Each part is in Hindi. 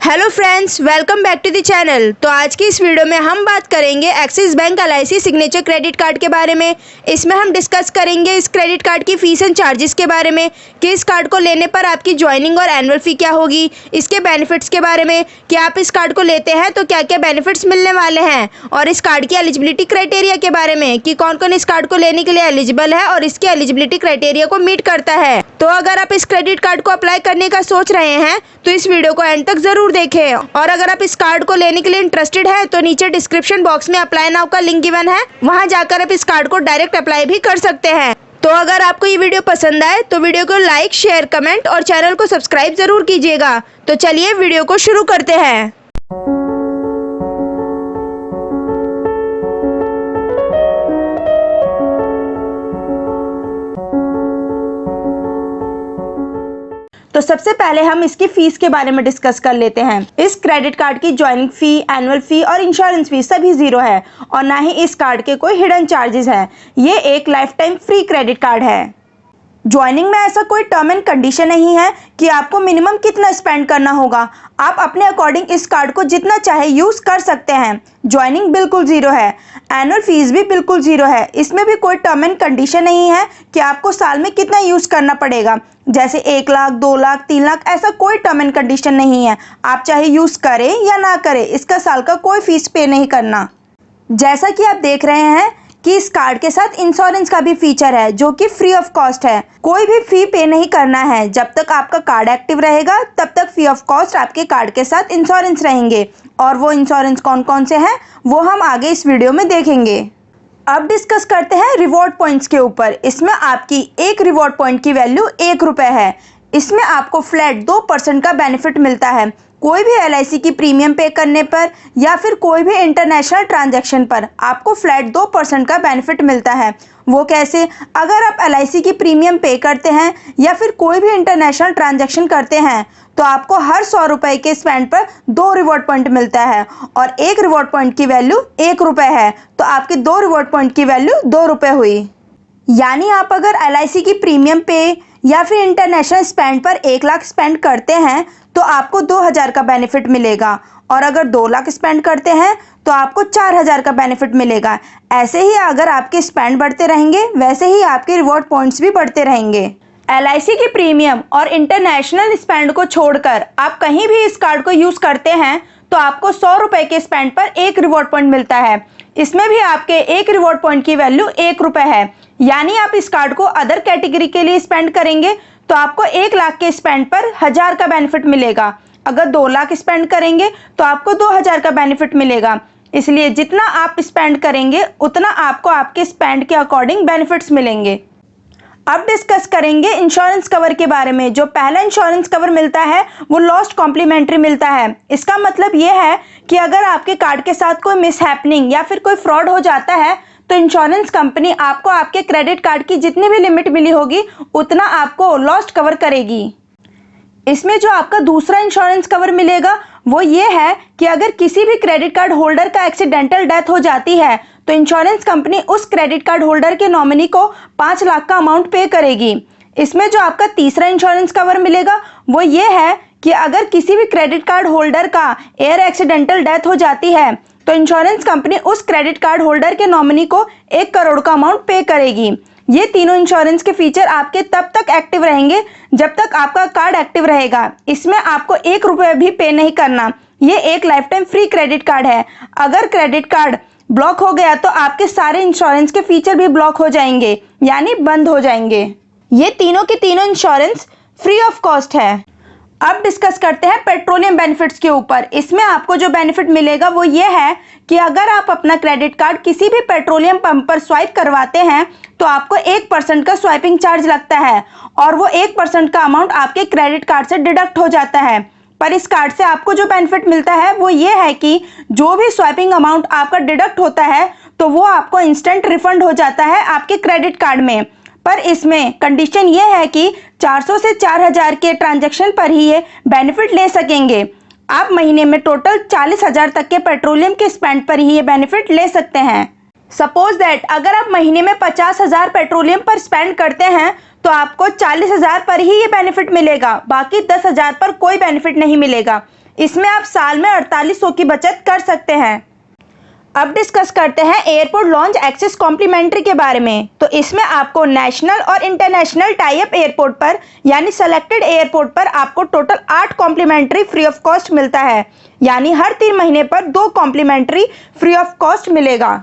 Hello friends, welcome back to the channel. तो आज की इस वीडियो में हम बात करेंगे Axis bank LIC signature credit card के बारे में। इसमें हम डिस्कस करेंगे इस क्रेडिट कार्ड की फीस एंड चार्जेस के बारे में कि इस कार्ड को लेने पर आपकी ज्वाइनिंग और एनुअल फ़ी क्या होगी, इसके बेनिफिट्स के बारे में कि आप इस कार्ड को लेते हैं तो क्या क्या बेनिफिट्स मिलने वाले हैं, और इस कार्ड की एलिजिबिलिटी क्राइटेरिया के बारे में कि कौन कौन इस कार्ड को लेने के लिए एलिजिबल है और इसकी एलिजिबिलिटी क्राइटेरिया को मीट करता है। तो अगर आप इस क्रेडिट कार्ड को अप्लाई करने का सोच रहे हैं तो इस वीडियो को एंड तक जरूर देखें। और अगर आप इस कार्ड को लेने के लिए इंटरेस्टेड है तो नीचे डिस्क्रिप्शन बॉक्स में अप्लाई नाउ का लिंक गिवन है, वहां जाकर आप इस कार्ड को डायरेक्ट अप्लाई भी कर सकते हैं। तो अगर आपको ये वीडियो पसंद आए तो वीडियो को लाइक, शेयर, कमेंट और चैनल को सब्सक्राइब जरूर कीजिएगा। तो चलिए वीडियो को शुरू करते हैं। तो सबसे पहले हम इसकी फीस के बारे में डिस्कस कर लेते हैं। इस क्रेडिट कार्ड की ज्वाइनिंग फी, एनुअल फी और इंश्योरेंस फी सभी जीरो है और ना ही इस कार्ड के कोई हिडन चार्जेस है। ये एक life time free credit card है। ज्वाइनिंग में ऐसा कोई टर्म एंड कंडीशन नहीं है कि आपको मिनिमम कितना स्पेंड करना होगा। आप अपने अकॉर्डिंग इस कार्ड को जितना चाहे यूज़ कर सकते हैं। ज्वाइनिंग बिल्कुल ज़ीरो है, एनुअल फीस भी बिल्कुल ज़ीरो है। इसमें भी कोई टर्म एंड कंडीशन नहीं है कि आपको साल में कितना यूज़ करना पड़ेगा, जैसे 1 लाख, 2 लाख, 3 लाख, ऐसा कोई टर्म एंड कंडीशन नहीं है। आप चाहे यूज़ करें या ना करें, इसका साल का कोई फीस पे नहीं करना। जैसा कि आप देख रहे हैं कि इस कार्ड के साथ इंश्योरेंस का भी फीचर है जो कि फ्री ऑफ कॉस्ट है। कोई भी फी पे नहीं करना है। जब तक आपका कार्ड एक्टिव रहेगा तब तक फ्री ऑफ कॉस्ट आपके कार्ड के साथ इंश्योरेंस रहेंगे, और वो इंश्योरेंस कौन कौन से हैं वो हम आगे इस वीडियो में देखेंगे। अब डिस्कस करते हैं रिवॉर्ड पॉइंट्स के ऊपर। इसमें आपकी एक रिवॉर्ड पॉइंट की वैल्यू 1 रुपये है। इसमें आपको फ्लैट 2% का बेनिफिट मिलता है कोई भी LIC की प्रीमियम पे करने पर या फिर कोई भी इंटरनेशनल ट्रांजैक्शन पर आपको फ्लैट 2% का बेनिफिट मिलता है। वो कैसे? अगर आप LIC की प्रीमियम पे करते हैं या फिर कोई भी इंटरनेशनल ट्रांजैक्शन करते हैं तो आपको हर 100 रुपये के स्पेंड पर 2 रिवॉर्ड पॉइंट मिलता है, और एक रिवॉर्ड पॉइंट की वैल्यू 1 रुपये है, तो आपके 2 रिवॉर्ड पॉइंट की वैल्यू 2 रुपये हुई। यानी आप अगर LIC की प्रीमियम पे या फिर इंटरनेशनल स्पेंड पर 1 लाख स्पेंड करते हैं तो आपको 2000 का बेनिफिट मिलेगा, और अगर 2 लाख स्पेंड करते हैं तो आपको 4000 का बेनिफिट मिलेगा। ऐसे ही अगर आपके स्पेंड बढ़ते रहेंगे वैसे ही आपके रिवॉर्ड पॉइंट्स भी बढ़ते रहेंगे। LIC की प्रीमियम और इंटरनेशनल स्पेंड को छोड़कर आप कहीं भी इस कार्ड को यूज़ करते हैं तो आपको 100 रुपये के स्पेंड पर 1 रिवॉर्ड पॉइंट मिलता है। इसमें भी आपके एक रिवॉर्ड पॉइंट की वैल्यू 1 रुपये है। यानी आप इस कार्ड को अदर कैटेगरी के लिए स्पेंड करेंगे तो आपको 1 लाख के स्पेंड पर 1000 का बेनिफिट मिलेगा। अगर 2 लाख स्पेंड करेंगे तो आपको 2000 का बेनिफिट मिलेगा। इसलिए जितना आप स्पेंड करेंगे उतना आपको आपके स्पेंड के अकॉर्डिंग बेनिफिट्स मिलेंगे। अब डिस्कस करेंगे इंश्योरेंस कवर के बारे में। जो पहला इंश्योरेंस कवर मिलता है वो लॉस्ट कॉम्प्लीमेंट्री मिलता है। इसका मतलब ये है कि अगर आपके कार्ड के साथ कोई मिसहैपनिंग या फिर कोई फ्रॉड हो जाता है तो इंश्योरेंस कंपनी आपको आपके क्रेडिट कार्ड की जितनी भी लिमिट मिली होगी उतना आपको लॉस्ट कवर करेगी। इसमें जो आपका दूसरा इंश्योरेंस कवर मिलेगा वो ये है कि अगर किसी भी क्रेडिट कार्ड होल्डर का एक्सीडेंटल डेथ हो जाती है तो इंश्योरेंस कंपनी उस क्रेडिट कार्ड होल्डर के नॉमिनी को 5 लाख का अमाउंट पे करेगी। इसमें जो आपका तीसरा इंश्योरेंस कवर मिलेगा वो ये है कि अगर किसी भी क्रेडिट कार्ड होल्डर का एयर एक्सीडेंटल डेथ हो जाती है तो इंश्योरेंस कंपनी उस क्रेडिट कार्ड होल्डर के नॉमिनी को 1 करोड़ का अमाउंट पे करेगी। ये तीनों इंश्योरेंस के फीचर आपके तब तक एक्टिव रहेंगे जब तक आपका कार्ड एक्टिव रहेगा। इसमें आपको 1 रुपये भी पे नहीं करना। ये एक life time free credit card है। अगर क्रेडिट कार्ड ब्लॉक हो गया तो आपके सारे इंश्योरेंस के फीचर भी ब्लॉक हो जाएंगे, यानी बंद हो जाएंगे। ये तीनों के तीनों इंश्योरेंस फ्री ऑफ कॉस्ट है। अब डिस्कस करते हैं पेट्रोलियम बेनिफिट्स के ऊपर। इसमें आपको जो बेनिफिट मिलेगा वो ये है कि अगर आप अपना क्रेडिट कार्ड किसी भी पेट्रोलियम पंप पर स्वाइप करवाते हैं तो आपको 1% का स्वाइपिंग चार्ज लगता है, और वो 1% का अमाउंट आपके क्रेडिट कार्ड से डिडक्ट हो जाता है। पर इस कार्ड से आपको जो बेनिफिट मिलता है वो ये है कि जो भी स्वाइपिंग अमाउंट आपका डिडक्ट होता है तो वो आपको इंस्टेंट रिफंड हो जाता है आपके क्रेडिट कार्ड में। पर इसमें कंडीशन ये है कि 400 से 4000 के ट्रांजैक्शन पर ही ये बेनिफिट ले सकेंगे। आप महीने में टोटल 40,000 तक के पेट्रोलियम के स्पेंड पर ही ये बेनिफिट ले सकते हैं। सपोज दैट अगर आप महीने में 50,000 पेट्रोलियम पर स्पेंड करते हैं तो आपको 40,000 पर ही ये बेनिफिट मिलेगा, बाकी 10,000 पर कोई बेनिफिट नहीं मिलेगा। इसमें आप साल में 4800 की बचत कर सकते हैं। अब डिस्कस करते हैं एयरपोर्ट लॉन्च एक्सेस कॉम्प्लीमेंट्री के बारे में। तो इसमें आपको नेशनल और इंटरनेशनल टाई अप एयरपोर्ट पर यानी सेलेक्टेड एयरपोर्ट पर आपको total 8 complimentary free of cost मिलता है, यानी हर 3 महीने पर 2 कॉम्प्लीमेंट्री फ्री ऑफ कॉस्ट मिलेगा।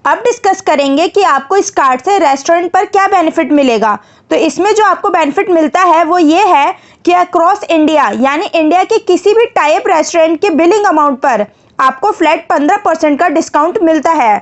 अब डिस्कस करेंगे कि आपको इस कार्ड से रेस्टोरेंट पर क्या बेनिफिट मिलेगा। तो इसमें जो आपको बेनिफिट मिलता है वो ये है कि अक्रॉस इंडिया यानी इंडिया के किसी भी टाई अप रेस्टोरेंट के बिलिंग अमाउंट पर आपको फ्लैट 15% का डिस्काउंट मिलता है।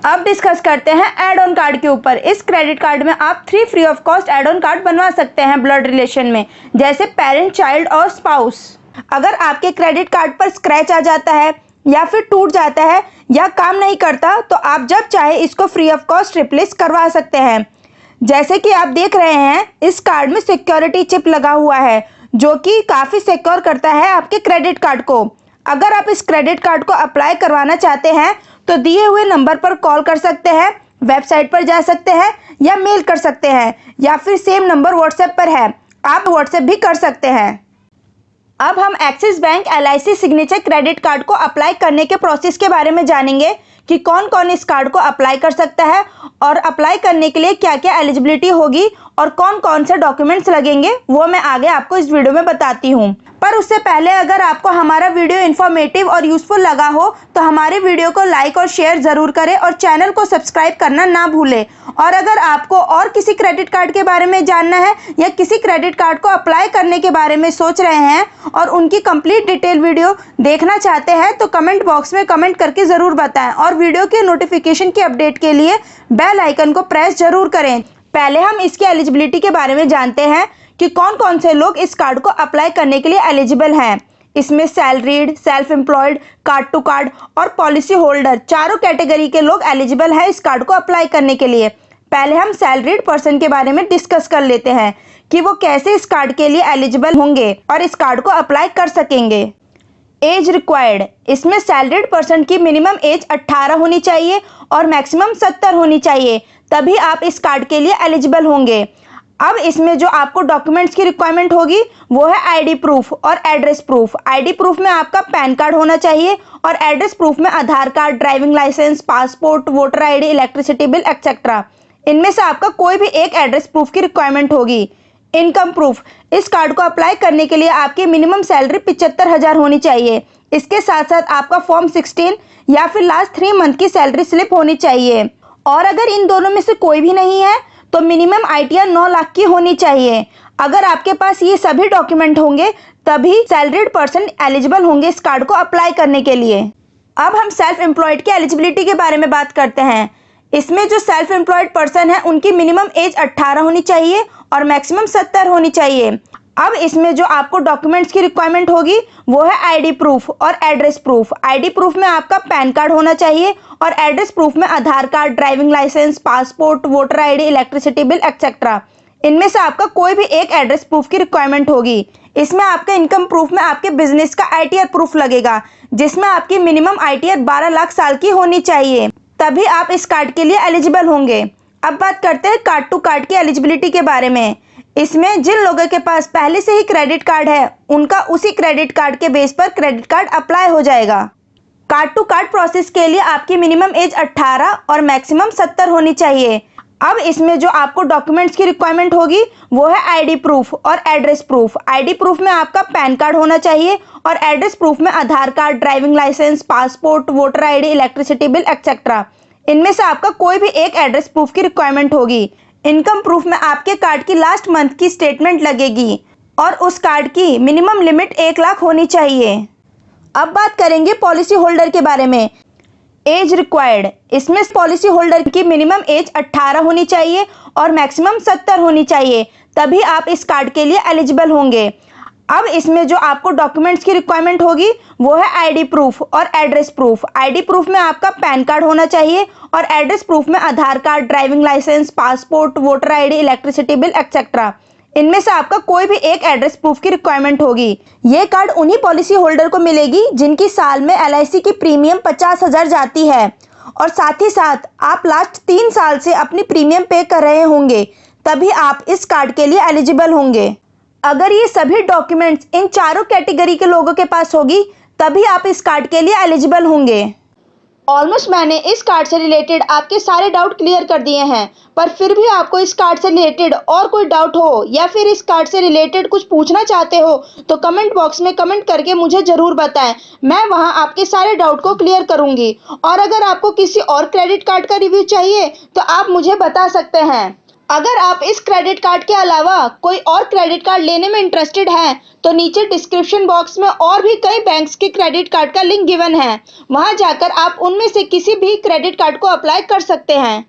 अब डिस्कस करते हैं एड ऑन कार्ड के ऊपर। इस क्रेडिट कार्ड में आप 3 free of cost add on card बनवा सकते हैं ब्लड रिलेशन में, जैसे पेरेंट, चाइल्ड और स्पाउस। अगर आपके क्रेडिट कार्ड पर स्क्रैच आ जाता है या फिर टूट जाता है या काम नहीं करता तो आप जब चाहे इसको फ्री ऑफ कॉस्ट रिप्लेस करवा सकते हैं। जैसे कि आप देख रहे हैं इस कार्ड में सिक्योरिटी चिप लगा हुआ है जो कि काफ़ी सिक्योर करता है आपके क्रेडिट कार्ड को। अगर आप इस क्रेडिट कार्ड को अप्लाई करवाना चाहते हैं तो दिए हुए नंबर पर कॉल कर सकते हैं, वेबसाइट पर जा सकते हैं या मेल कर सकते हैं, या फिर सेम नंबर व्हाट्सएप पर है, आप व्हाट्सएप भी कर सकते हैं। अब हम axis bank LIC signature credit card को अप्लाई करने के प्रोसेस के बारे में जानेंगे कि कौन कौन इस कार्ड को अप्लाई कर सकता है और अप्लाई करने के लिए क्या क्या एलिजिबिलिटी होगी और कौन कौन से डॉक्यूमेंट्स लगेंगे, वो मैं आगे आपको इस वीडियो में बताती हूँ। पर उससे पहले अगर आपको हमारा वीडियो इन्फॉर्मेटिव और यूजफुल लगा हो तो हमारे वीडियो को लाइक और शेयर ज़रूर करें और चैनल को सब्सक्राइब करना ना भूलें। और अगर आपको और किसी क्रेडिट कार्ड के बारे में जानना है या किसी क्रेडिट कार्ड को अप्लाई करने के बारे में सोच रहे हैं और उनकी कंप्लीट डिटेल वीडियो देखना चाहते हैं तो कमेंट बॉक्स में कमेंट करके ज़रूर बताएं और वीडियो के नोटिफिकेशन की अपडेट के लिए बेल आइकन को प्रेस जरूर करें। पहले हम इसकी एलिजिबिलिटी के बारे में जानते हैं कि कौन कौन से लोग इस कार्ड को अप्लाई करने के लिए एलिजिबल हैं। इसमें salaried, self employed, card to card और पॉलिसी होल्डर चारों कैटेगरी के लोग एलिजिबल हैं इस कार्ड को अप्लाई करने के लिए। पहले हम सैलरीड पर्सन के बारे में डिस्कस कर लेते हैं कि वो कैसे इस कार्ड के लिए एलिजिबल होंगे और इस कार्ड को अप्लाई कर सकेंगे। एज रिक्वायर्ड, इसमें सैलरीड पर्सन की मिनिमम एज 18 होनी चाहिए और मैक्सिमम 70 होनी चाहिए, तभी आप इस कार्ड के लिए एलिजिबल होंगे। अब इसमें जो आपको डॉक्यूमेंट्स की रिक्वायरमेंट होगी वो है आईडी प्रूफ और एड्रेस प्रूफ। आईडी प्रूफ में आपका पैन कार्ड होना चाहिए और एड्रेस प्रूफ में Aadhaar card, driving licence, passport, voter ID, electricity bill etcetera. इनमें से आपका कोई भी एक एड्रेस प्रूफ की रिक्वायरमेंट होगी। इनकम प्रूफ, इस कार्ड को अप्लाई करने के लिए आपकी मिनिमम सैलरी 75,000 होनी चाहिए। इसके साथ साथ आपका फॉर्म 16 या फिर लास्ट 3 मंथ की सैलरी स्लिप होनी चाहिए। और अगर इन दोनों में से कोई भी नहीं है तो मिनिमम ITR 9 लाख की होनी चाहिए। अगर आपके पास ये सभी डॉक्यूमेंट होंगे तभी सैलरीड पर्सन एलिजिबल होंगे इस कार्ड को अप्लाई करने के लिए। अब हम सेल्फ एम्प्लॉयड की एलिजिबिलिटी के बारे में बात करते हैं। इसमें जो सेल्फ एम्प्लॉयड पर्सन है उनकी मिनिमम एज 18 होनी चाहिए और मैक्सिमम 70 होनी चाहिए। अब इसमें जो आपको डॉक्यूमेंट्स की रिक्वायरमेंट होगी वो है आईडी प्रूफ और एड्रेस प्रूफ। आईडी प्रूफ में आपका पैन कार्ड होना चाहिए और एड्रेस प्रूफ में Aadhaar card, driving licence, passport, voter ID, electricity bill etcetera. इनमें से आपका कोई भी एक एड्रेस प्रूफ की रिक्वायरमेंट होगी। इसमें आपके इनकम प्रूफ में आपके बिजनेस का ITR प्रूफ लगेगा जिसमें आपकी मिनिमम ITR 12 लाख साल की होनी चाहिए, तभी आप इस कार्ड के लिए एलिजिबल होंगे। अब बात करते हैं कार्ड टू कार्ड की एलिजिबिलिटी के बारे में। इसमें जिन लोगों के पास पहले से ही क्रेडिट कार्ड है उनका उसी क्रेडिट कार्ड के बेस पर क्रेडिट कार्ड अप्लाई हो जाएगा। कार्ड टू कार्ड प्रोसेस के लिए आपकी मिनिमम एज 18 और मैक्सिमम 70 होनी चाहिए। अब इसमें जो आपको डॉक्यूमेंट्स की रिक्वायरमेंट होगी वो है आईडी प्रूफ और एड्रेस प्रूफ। आईडी प्रूफ में आपका पैन कार्ड होना चाहिए और एड्रेस प्रूफ में Aadhaar card, driving licence, passport, voter ID, electricity bill etcetera. इनमें से आपका कोई भी एक एड्रेस प्रूफ की रिक्वायरमेंट होगी। इनकम प्रूफ में आपके कार्ड की लास्ट मंथ की स्टेटमेंट लगेगी और उस कार्ड की मिनिमम लिमिट 1 लाख होनी चाहिए। अब बात करेंगे पॉलिसी होल्डर के बारे में। एज रिक्वायर्ड, इसमें पॉलिसी होल्डर की मिनिमम एज 18 होनी चाहिए और मैक्सिमम 70 होनी चाहिए, तभी आप इस कार्ड के लिए एलिजिबल होंगे। अब इसमें जो आपको डॉक्यूमेंट्स की रिक्वायरमेंट होगी वो है आईडी प्रूफ और एड्रेस प्रूफ। आईडी प्रूफ में आपका पैन कार्ड होना चाहिए और एड्रेस प्रूफ में Aadhaar card, driving licence, passport, voter ID, electricity bill etcetera. इनमें से आपका कोई भी एक एड्रेस प्रूफ की रिक्वायरमेंट होगी। ये कार्ड उन्हीं पॉलिसी होल्डर को मिलेगी जिनकी साल में LIC की प्रीमियम 50,000 जाती है और साथ ही साथ आप लास्ट 3 साल से अपनी प्रीमियम पे कर रहे होंगे, तभी आप इस कार्ड के लिए एलिजिबल होंगे। अगर ये सभी डॉक्यूमेंट्स इन चारों कैटेगरी के लोगों के पास होगी तभी आप इस कार्ड के लिए एलिजिबल होंगे। ऑलमोस्ट मैंने इस कार्ड से रिलेटेड आपके सारे डाउट क्लियर कर दिए हैं, पर फिर भी आपको इस कार्ड से रिलेटेड और कोई डाउट हो या फिर इस कार्ड से रिलेटेड कुछ पूछना चाहते हो तो कमेंट बॉक्स में कमेंट करके मुझे ज़रूर बताएं। मैं वहां आपके सारे डाउट को क्लियर करूंगी। और अगर आपको किसी और क्रेडिट कार्ड का रिव्यू चाहिए तो आप मुझे बता सकते हैं। अगर आप इस क्रेडिट कार्ड के अलावा कोई और क्रेडिट कार्ड लेने में इंटरेस्टेड हैं तो नीचे डिस्क्रिप्शन बॉक्स में और भी कई बैंक्स के क्रेडिट कार्ड का लिंक गिवन है, वहां जाकर आप उनमें से किसी भी क्रेडिट कार्ड को अप्लाई कर सकते हैं।